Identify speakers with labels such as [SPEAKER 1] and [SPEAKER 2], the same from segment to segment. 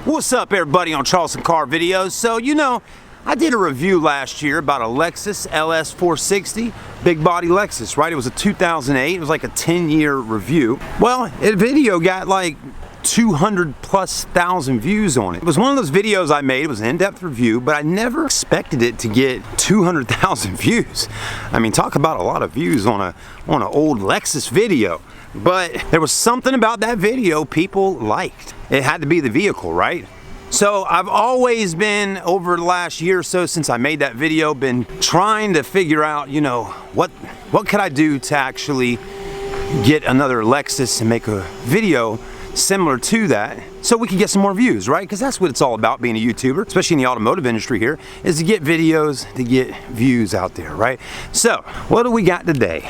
[SPEAKER 1] What's up, everybody, on Charleston Car videos? So, I did a review last year about a Lexus LS430, big body Lexus, right? It was a 2008, it was like a 10-year review. Well, the video got like 200,000+ views on it. It was one of those videos I made, it was an in-depth review, but I never expected it to get 200,000 views. I mean, talk about a lot of views on an old Lexus video. But there was something about that video people liked. It had to be the vehicle, right? So I've always been, over the last year or so since I made that video, been trying to figure out, what could I do to actually get another Lexus and make a video similar to that so we can get some more views, right? Because that's what it's all about, being a YouTuber, especially in the automotive industry here, is to get videos, to get views out there, right? So what do we got today?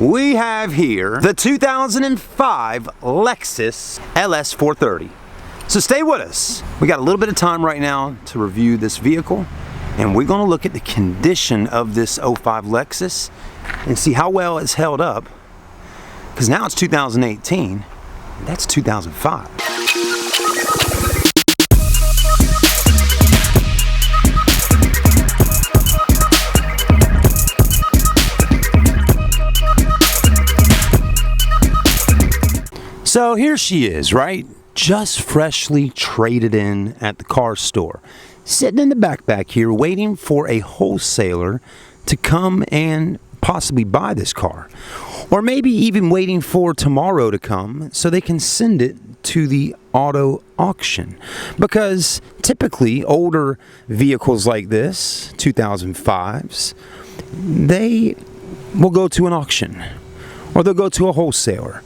[SPEAKER 1] We have here the 2005 Lexus LS430. So stay with us. We got a little bit of time right now to review this vehicle, and we're going to look at the condition of this 05 Lexus and see how well it's held up, because now it's 2018, that's 2005. So here she is, right? Just freshly traded in at the car store. Sitting in the back here waiting for a wholesaler to come and possibly buy this car. Or maybe even waiting for tomorrow to come so they can send it to the auto auction. Because typically older vehicles like this, 2005s, they will go to an auction or they'll go to a wholesaler.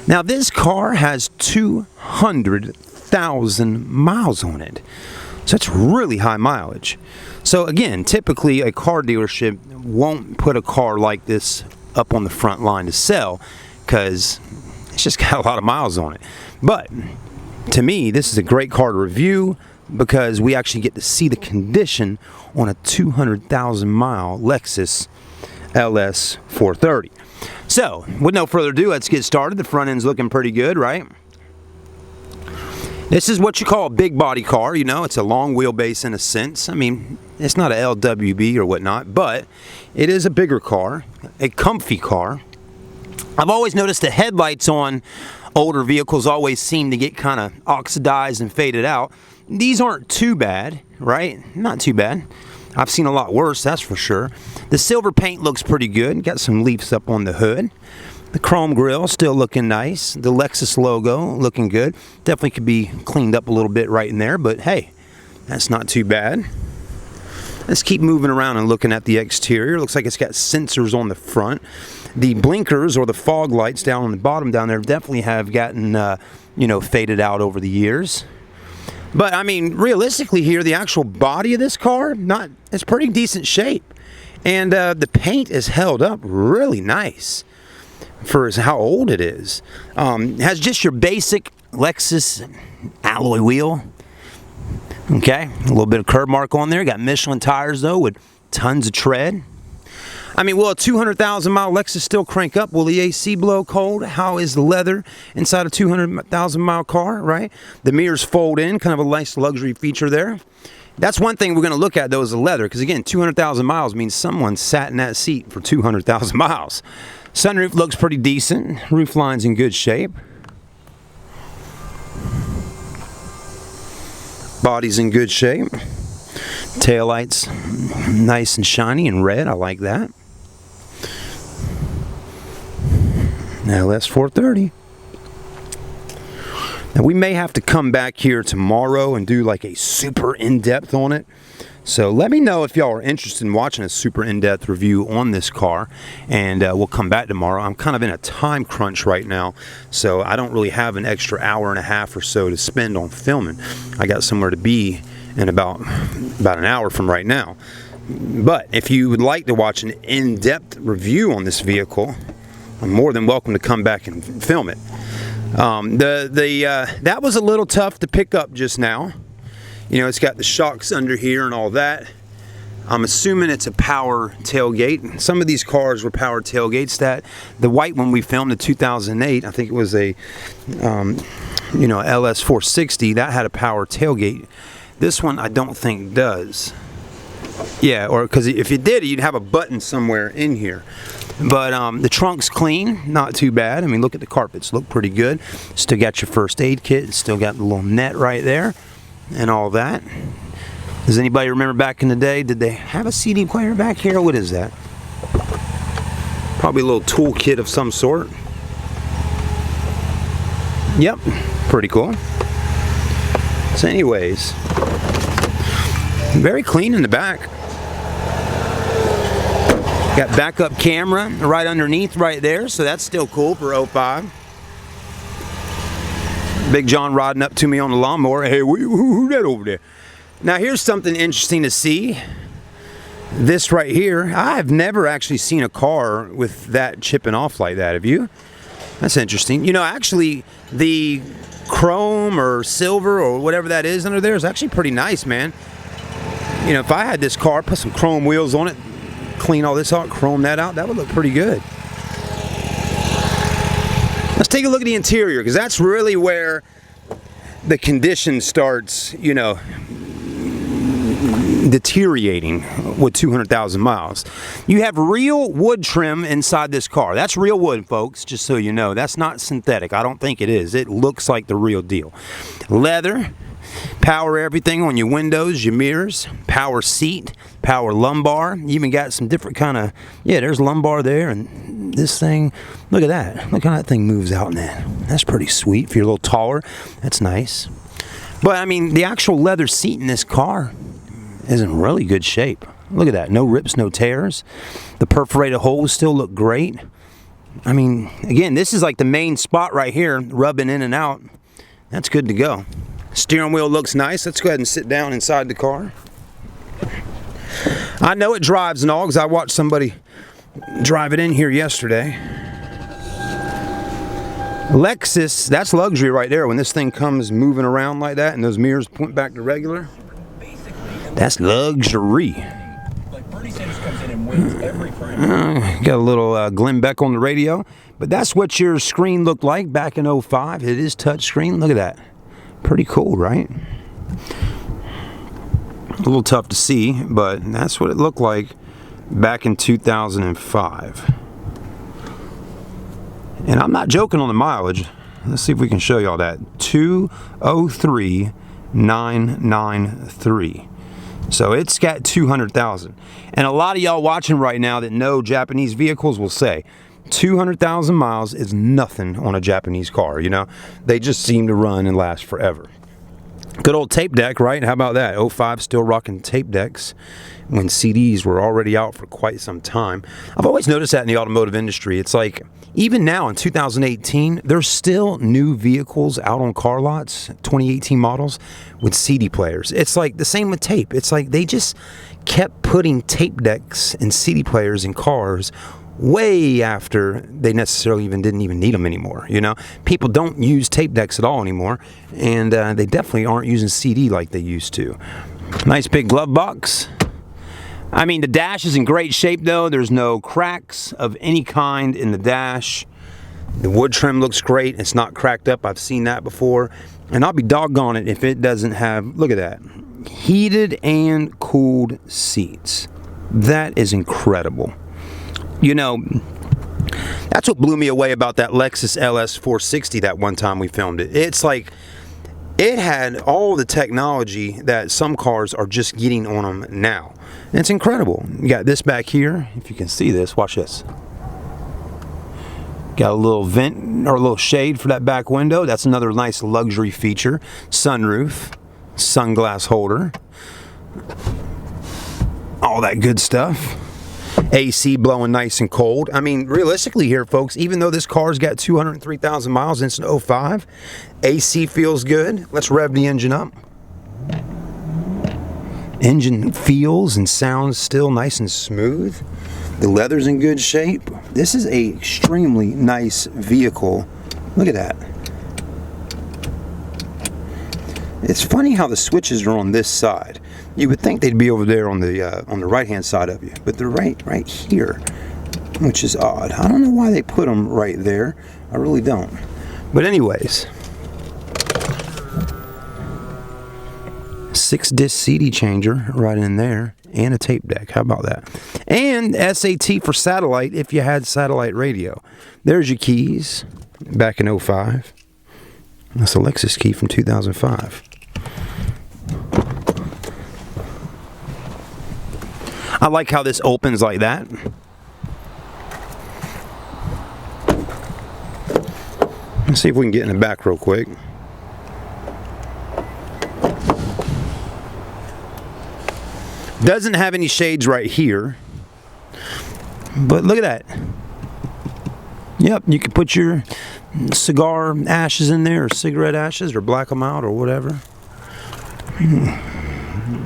[SPEAKER 1] Now this car has 200,000 miles on it. So that's really high mileage. So again, typically a car dealership won't put a car like this up on the front line to sell because it's just got a lot of miles on it. But to me, this is a great car to review because we actually get to see the condition on a 200,000 mile Lexus LS430. So, with no further ado, let's get started. The front end's looking pretty good, right? This is what you call a big body car, it's a long wheelbase in a sense. I mean, it's not a LWB or whatnot, but it is a bigger car, a comfy car. I've always noticed the headlights on older vehicles always seem to get kind of oxidized and faded out. These aren't too bad, right? Not too bad. I've seen a lot worse, that's for sure. The silver paint looks pretty good. Got some leaves up on the hood. The chrome grille still looking nice. The Lexus logo looking good. Definitely could be cleaned up a little bit right in there, but hey, that's not too bad. Let's keep moving around and looking at the exterior. Looks like it's got sensors on the front. The blinkers or the fog lights down on the bottom down there definitely have gotten, faded out over the years. But I mean, realistically here, the actual body of this car, it's pretty decent shape. And the paint is held up really nice for how old it is. It has just your basic Lexus alloy wheel. Okay, a little bit of curb mark on there. Got Michelin tires though with tons of tread. I mean, will a 200,000 mile Lexus still crank up? Will the AC blow cold? How is the leather inside a 200,000 mile car, right? The mirrors fold in, kind of a nice luxury feature there. That's one thing we're going to look at though, is the leather, because again, 200,000 miles means someone sat in that seat for 200,000 miles. Sunroof looks pretty decent. Roof line's in good shape. Body's in good shape. Taillights nice and shiny and red. I like that. LS430. Now we may have to come back here tomorrow and do like a super in-depth on it. So let me know if y'all are interested in watching a super in-depth review on this car, and we'll come back tomorrow. I'm kind of in a time crunch right now, so I don't really have an extra hour and a half or so to spend on filming. I got somewhere to be in about an hour from right now. But if you would like to watch an in-depth review on this vehicle, I'm more than welcome to come back and film it. That was a little tough to pick up just now. It's got the shocks under here and all that. I'm assuming it's a power tailgate. Some of these cars were power tailgates. That the white one we filmed in 2008, I think it was a LS430, that had a power tailgate. This one I don't think does. Yeah, or because if you did, you'd have a button somewhere in here. But the trunk's clean, not too bad. I mean, look at the carpets, look pretty good. Still got your first aid kit, still got the little net right there and all that. Does anybody remember back in the day, did they have a CD player back here? What is that? Probably a little toolkit of some sort. Yep, pretty cool. So anyways, very clean in the back. Got backup camera right underneath right there, so that's still cool for 05. Big John riding up to me on the lawnmower. Hey, who that over there? Now here's something interesting to see. This right here, I've never actually seen a car with that chipping off like that. Have you? That's interesting. You know, actually the chrome or silver or whatever that is under there is actually pretty nice, man. You know, if I had this car, put some chrome wheels on it, clean all this out, chrome that out, that would look pretty good. Let's take a look at the interior, because that's really where the condition starts, you know, deteriorating with 200,000 miles. You have real wood trim inside this car. That's real wood, folks, just so you know. That's not synthetic. I don't think it is. It looks like the real deal. Leather, power everything on your windows, your mirrors, power seat, power lumbar. You even got some different kind of, yeah, there's lumbar there, and this thing, look at that. Look how that thing moves out in that. That's pretty sweet. If you're a little taller, that's nice. But I mean, the actual leather seat in this car is in really good shape. Look at that. No rips, no tears. The perforated holes still look great. I mean, again, this is like the main spot right here, rubbing in and out. That's good to go. Steering wheel looks nice. Let's go ahead and sit down inside the car. I know it drives and all, because I watched somebody drive it in here yesterday. Lexus, that's luxury right there. When this thing comes moving around like that and those mirrors point back to regular, that's luxury. Got a little Glenn Beck on the radio, but that's what your screen looked like back in 05. It is touch screen. Look at that. Pretty cool, right? A little tough to see, but that's what it looked like back in 2005. And I'm not joking on the mileage. Let's see if we can show y'all that. 203,993. So it's got 200,000. And a lot of y'all watching right now that know Japanese vehicles will say 200,000 miles is nothing on a Japanese car, you know. They just seem to run and last forever. Good old tape deck, right? How about that? 05 still rocking tape decks when CDs were already out for quite some time. I've always noticed that in the automotive industry. It's like, even now in 2018, there's still new vehicles out on car lots, 2018 models, with CD players. It's like the same with tape. It's like they just kept putting tape decks and CD players in cars way after they necessarily didn't even need them anymore. You know, people don't use tape decks at all anymore, and they definitely aren't using CD like they used to. Nice big glove box. I mean, the dash is in great shape though. There's no cracks of any kind in the dash. The wood trim looks great. It's not cracked up. I've seen that before. And I'll be doggone it if it doesn't have, look at that, heated and cooled seats. That is incredible. You know, that's what blew me away about that Lexus LS430 that one time we filmed it. It's like, it had all the technology that some cars are just getting on them now. And it's incredible. You got this back here. If you can see this, watch this. Got a little vent or a little shade for that back window. That's another nice luxury feature. Sunroof, sunglass holder, all that good stuff. AC blowing nice and cold. I mean, realistically here, folks, even though this car's got 203,000 miles since 05, AC feels good. Let's rev the engine up. Engine feels and sounds still nice and smooth. The leather's in good shape. This is a extremely nice vehicle. Look at that. It's funny how the switches are on this side. You would think they'd be over there on the right-hand side of you, but they're right here, which is odd. I don't know why they put them right there. I really don't. But anyways, 6-disc CD changer right in there, and a tape deck. How about that? And SAT for satellite if you had satellite radio. There's your keys back in 05. That's a Lexus key from 2005. I like how this opens like that. Let's see if we can get in the back real quick. Doesn't have any shades right here, but look at that. Yep, you can put your cigar ashes in there, or cigarette ashes, or black them out, or whatever.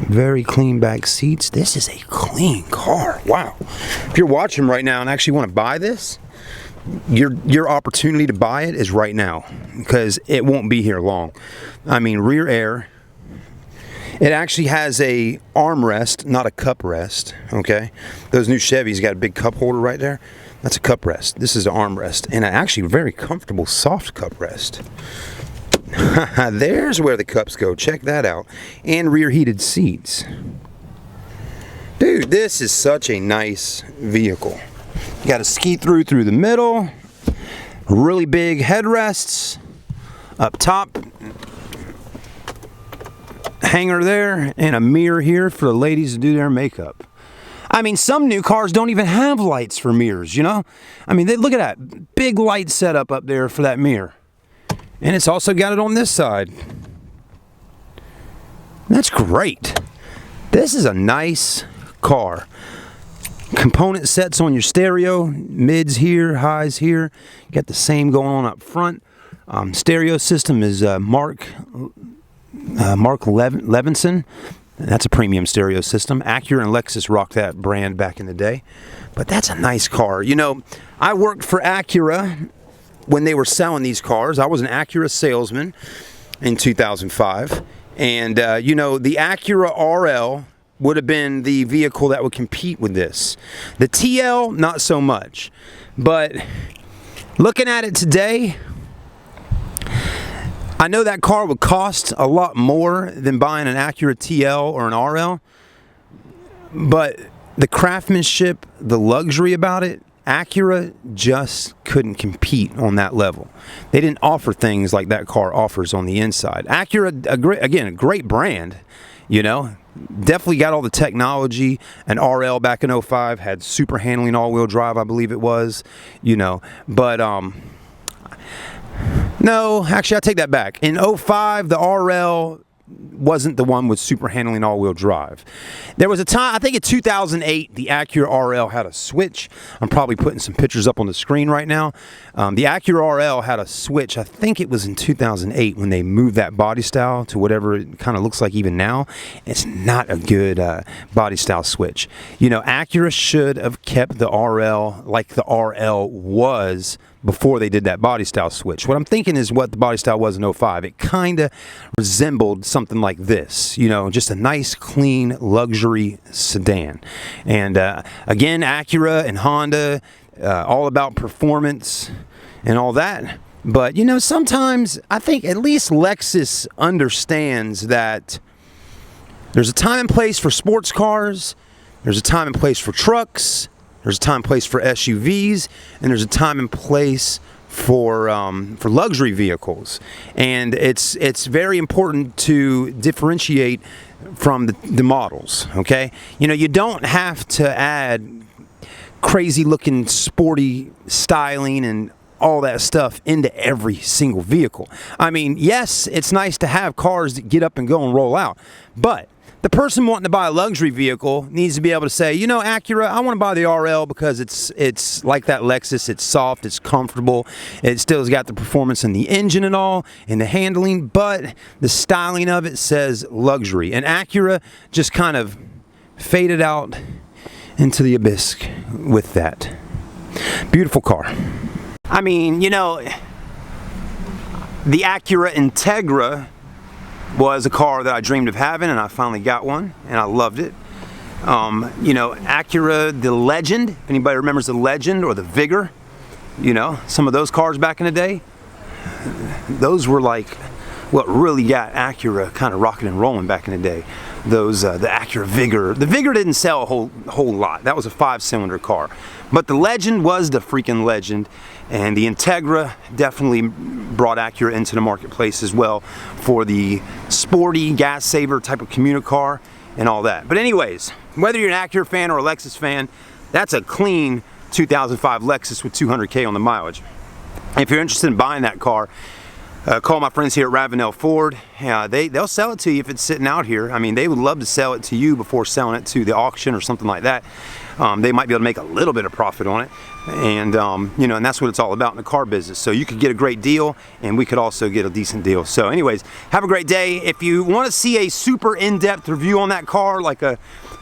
[SPEAKER 1] Very clean back seats. This is a clean car. Wow. If you're watching right now and actually want to buy this, your opportunity to buy it is right now, because it won't be here long. I mean, rear air. It actually has a armrest, not a cup rest. Okay, those new Chevys got a big cup holder right there. That's a cup rest. This is an armrest, and an actually very comfortable soft cup rest. There's where the cups go. Check that out. And rear heated seats. Dude, this is such a nice vehicle. You got a ski through the middle. Really big headrests up top. Hanger there, and a mirror here for the ladies to do their makeup. I mean, some new cars don't even have lights for mirrors, you know? I mean, look at that big light setup up there for that mirror. And it's also got it on this side. That's great. This is a nice car. Component sets on your stereo, mids here, highs here. Got the same going on up front. Stereo system is Mark Levinson. That's a premium stereo system. Acura and Lexus rocked that brand back in the day. But that's a nice car. You know, I worked for Acura when they were selling these cars. I was an Acura salesman in 2005. And, you know, the Acura RL would have been the vehicle that would compete with this. The TL, not so much. But looking at it today, I know that car would cost a lot more than buying an Acura TL or an RL, but the craftsmanship, the luxury about it, Acura just couldn't compete on that level. They didn't offer things like that car offers on the inside. Acura, a great brand, you know, definitely got all the technology. An RL back in 05 had super handling all-wheel drive, I believe it was, you know, but no, actually, I take that back. In 05, the RL wasn't the one with super handling all-wheel drive. There was a time, I think in 2008, the Acura RL had a switch. I'm probably putting some pictures up on the screen right now. The Acura RL had a switch. I think it was in 2008 when they moved that body style to whatever it kind of looks like even now. It's not a good body style switch. You know, Acura should have kept the RL like the RL was before they did that body style switch. What I'm thinking is what the body style was in 05. It kind of resembled something like this, you know, just a nice, clean, luxury sedan. And again, Acura and Honda, all about performance and all that. But, you know, sometimes I think at least Lexus understands that there's a time and place for sports cars, there's a time and place for trucks, there's a time and place for SUVs, and there's a time and place for luxury vehicles. And it's very important to differentiate from the models, okay? You know, you don't have to add crazy looking sporty styling and all that stuff into every single vehicle. I mean, yes, it's nice to have cars that get up and go and roll out, but the person wanting to buy a luxury vehicle needs to be able to say, you know, Acura, I want to buy the RL because it's like that Lexus. It's soft, it's comfortable, it still has got the performance in the engine and all, and the handling, but the styling of it says luxury. And Acura just kind of faded out into the abyss with that. Beautiful car. I mean, you know, the Acura Integra was a car that I dreamed of having, and I finally got one, and I loved it. You know, Acura, the Legend. If anybody remembers the Legend or the Vigor, you know, some of those cars back in the day, those were like what really got Acura kind of rocking and rolling back in the day. Those the Acura Vigor. The Vigor didn't sell a whole lot. That was a 5-cylinder car, but the Legend was the freaking Legend, and the Integra definitely brought Acura into the marketplace as well for the sporty gas saver type of commuter car and all that. But anyways, whether you're an Acura fan or a Lexus fan, that's a clean 2005 Lexus with 200K on the mileage. If you're interested in buying that car, call my friends here at Ravenel Ford. They'll sell it to you if it's sitting out here. I mean, they would love to sell it to you before selling it to the auction or something like that. They might be able to make a little bit of profit on it, and you know, and that's what it's all about in the car business. So you could get a great deal, and we could also get a decent deal. So anyways, have a great day. If you want to see a super in-depth review on that car, like a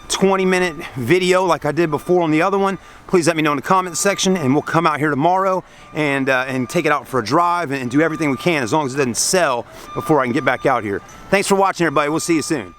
[SPEAKER 1] 20-minute video like I did before on the other one, please let me know in the comment section, and we'll come out here tomorrow and take it out for a drive and do everything we can, as long as it doesn't sell before I can get back out here. Thanks for watching, everybody. We'll see you soon.